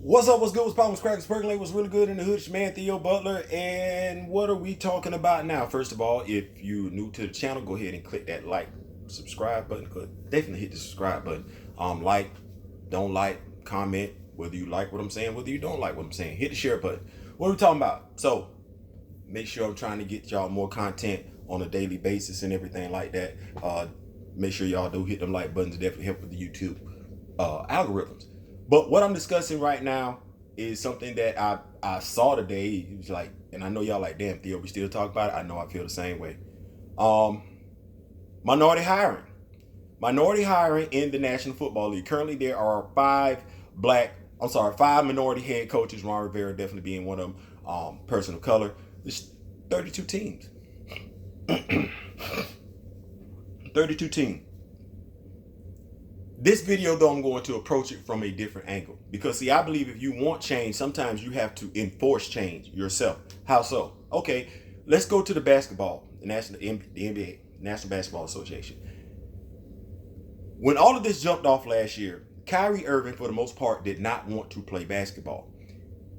What's up? What's good? What's poppin'? What's crackin'? Percolate? What's really good in the hood? It's your man Theo Butler, and what are we talking about now? First of all, if you're new to the channel, go ahead and click that like, subscribe button. Definitely hit the subscribe button. Like, don't like, comment whether you like what I'm saying, whether you don't like what I'm saying. Hit the share button. What are we talking about? So, make sure I'm trying to get y'all more content on a daily basis and everything like that. Make sure y'all do hit them like buttons to definitely help with the YouTube algorithms. But what I'm discussing right now is something that I saw today. It was like, and I know y'all like, damn, Theo, we still talk about it. I know I feel the same way. Um, Minority hiring. Minority hiring in the National Football League. Currently, there are five minority head coaches. Ron Rivera definitely being one of them. Person of color. There's 32 teams. 32 teams. This video, though, I'm going to approach it from a different angle. Because, see, I believe if you want change, sometimes you have to enforce change yourself. How so? Okay, let's go to the basketball, the NBA, National Basketball Association. When all of this jumped off last year, Kyrie Irving, for the most part, did not want to play basketball.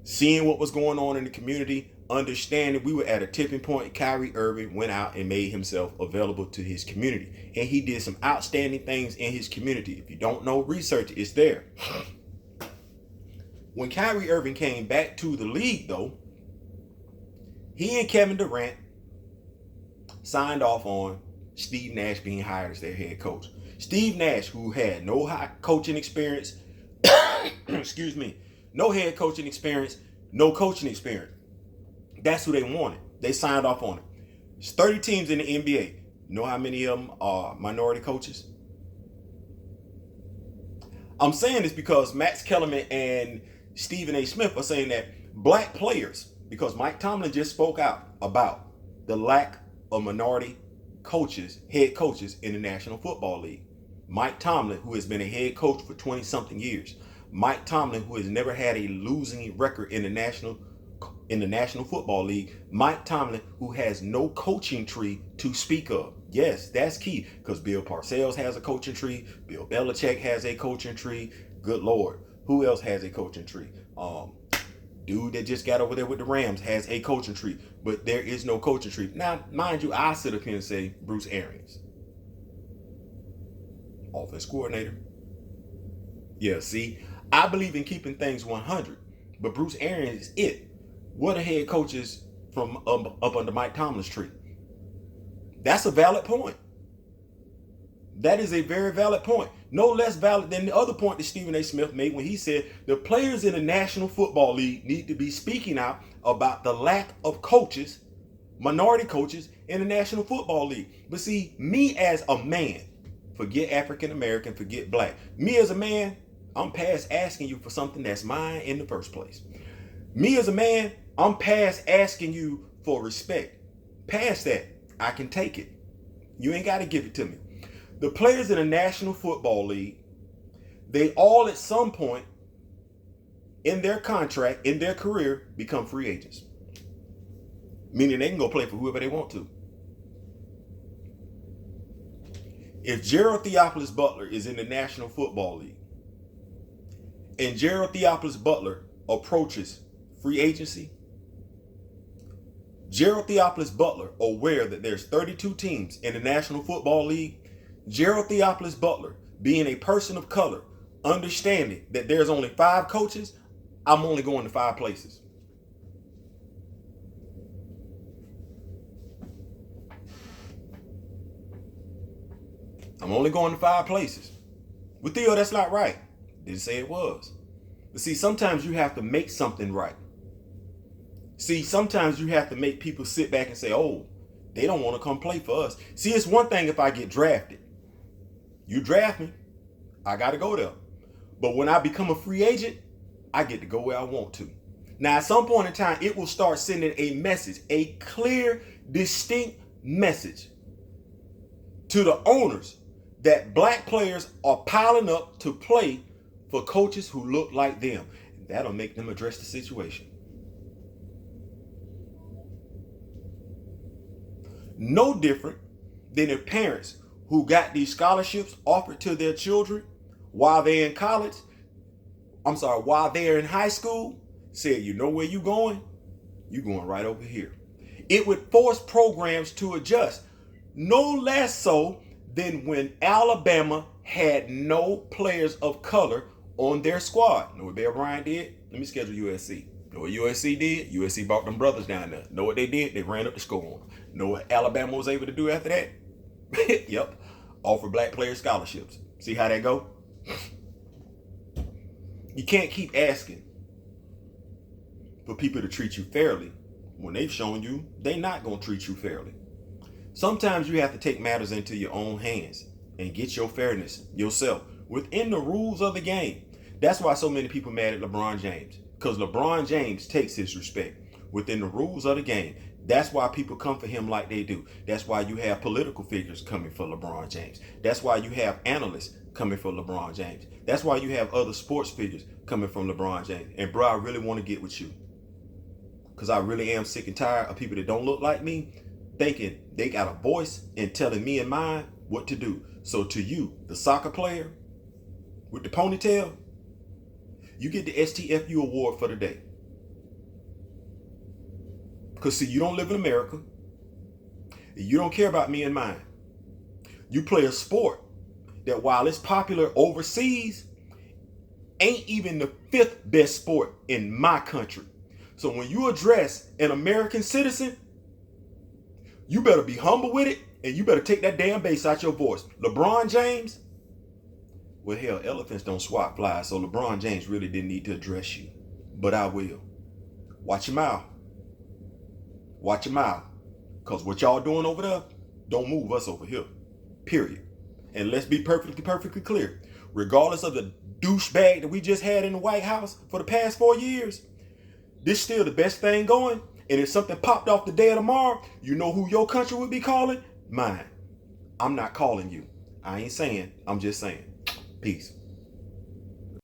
Seeing what was going on in the community, understanding we were at a tipping point, Kyrie Irving went out and made himself available to his community. And he did some outstanding things in his community. If you don't know, research it's there. When Kyrie Irving came back to the league, though, he and Kevin Durant signed off on Steve Nash being hired as their head coach. Steve Nash, who had no high coaching experience, excuse me, no head coaching experience, no coaching experience. That's who they wanted. They signed off on it. There's 30 teams in the NBA. You know how many of them are minority coaches? I'm saying this because Max Kellerman and Stephen A. Smith are saying that black players, because Mike Tomlin just spoke out about the lack of minority coaches, head coaches in the National Football League. Mike Tomlin, who has been a head coach for 20-something years. Mike Tomlin, who has never had a losing record in the National Football League. Mike Tomlin, who has no coaching tree to speak of. Yes, that's key, because Bill Parcells has a coaching tree. Bill Belichick has a coaching tree. Good Lord. Who else has a coaching tree? Dude that just got over there with the Rams has a coaching tree, but there is no coaching tree. Now, mind you, I sit up here and say Bruce Arians, offense coordinator. Yeah, see, I believe in keeping things 100, but Bruce Arians is it. What are head coaches from up under Mike Tomlin's tree? That's a valid point. That is a very valid point. No less valid than the other point that Stephen A. Smith made when he said the players in the National Football League need to be speaking out about the lack of coaches, minority coaches, in the National Football League. But see, me as a man, forget African American, forget black. Me as a man, I'm past asking you for something that's mine in the first place. Me as a man, I'm past asking you for respect. Past that, I can take it. You ain't got to give it to me. The players in the National Football League, they all at some point in their contract, in their career, become free agents. Meaning they can go play for whoever they want to. If Gerald Theophilus Butler is in the National Football League and Gerald Theophilus Butler approaches free agency, Gerald Theophilus Butler, aware that there's 32 teams in the National Football League, Gerald Theophilus Butler, being a person of color, understanding that there's only 5 coaches, I'm only going to 5 places. I'm only going to 5 places. With Theo, that's not right. Didn't say it was. But see, sometimes you have to make something right. See, sometimes you have to make people sit back and say, oh, they don't want to come play for us. See, it's one thing if I get drafted. You draft me, I got to go there. But when I become a free agent, I get to go where I want to. Now, at some point in time, it will start sending a message, a clear, distinct message to the owners that black players are piling up to play for coaches who look like them. That'll make them address the situation. No different than if parents who got these scholarships offered to their children while they're in college while they're in high school, said, you know where you going? You going right over here. It would force programs to adjust, no less so than when Alabama had no players of color on their squad. Know what Bear Bryant did? Let me schedule USC. Know what USC did? USC brought them brothers down there. Know what they did? They ran up the score on them. Know what Alabama was able to do after that? Yep. Offer black players scholarships. See how that go? You can't keep asking for people to treat you fairly when they've shown you they're not going to treat you fairly. Sometimes you have to take matters into your own hands and get your fairness yourself within the rules of the game. That's why so many people mad at LeBron James, because LeBron James takes his respect within the rules of the game. That's why people come for him like they do. That's why you have political figures coming for LeBron James. That's why you have analysts coming for LeBron James. That's why you have other sports figures coming from LeBron James. And bro, I really want to get with you, because I really am sick and tired of people that don't look like me thinking they got a voice and telling me and mine what to do. So to you, the soccer player with the ponytail, you get the STFU award for the day. Because see, you don't live in America. You don't care about me and mine. You play a sport that, while it's popular overseas, ain't even the 5th best sport in my country. So when you address an American citizen, you better be humble with it, and you better take that damn bass out your voice. LeBron James, well, hell, elephants don't swat flies, so LeBron James really didn't need to address you. But I will. Watch your mouth. Watch your mouth. Because what y'all doing over there don't move us over here. Period. And let's be perfectly clear. Regardless of the douchebag that we just had in the White House for the past 4 years, this still the best thing going. And if something popped off the day of tomorrow, you know who your country would be calling? Mine. I'm not calling you. I ain't saying. I'm just saying. Peace.